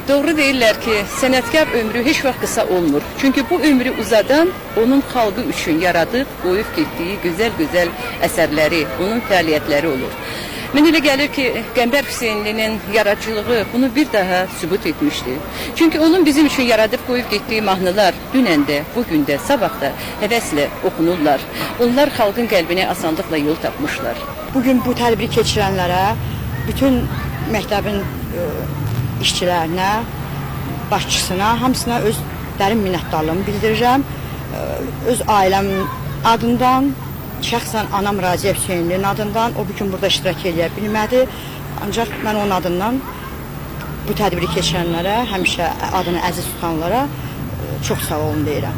Doğru deyirlər ki, sənətkar ömrü heç vaxt qısa olmur. Çünki bu ömrü uzadan onun xalqı üçün yaradıb, qoyub getdiyi gözəl-gözəl əsərləri, onun fəaliyyətləri olur. Mən elə gəlir ki, Qəmbər Hüseynlinin yaradıcılığı bunu bir daha sübut etmişdir. Çünki onun bizim üçün yaradıb qoyub getdiyi mahnılar dünən də, bugün də, sabah da həvəslə oxunurlar. Onlar xalqın qəlbinə asanlıqla yol tapmışlar. Bugün bu tədbiri keçirənlərə, bütün məktəbin işçilərinə, başçısına, hamısına öz dərin minnətdarlığımı bildirirəm. Öz ailəmin adından, şəxsən anam Raziyə Hüseynlinin adından, o bugün burada iştirak edə bilmədi. Ancaq mən onun adından bu tədbiri keçirənlərə, həmişə adını əziz tutanlara çox sağ olun deyirəm.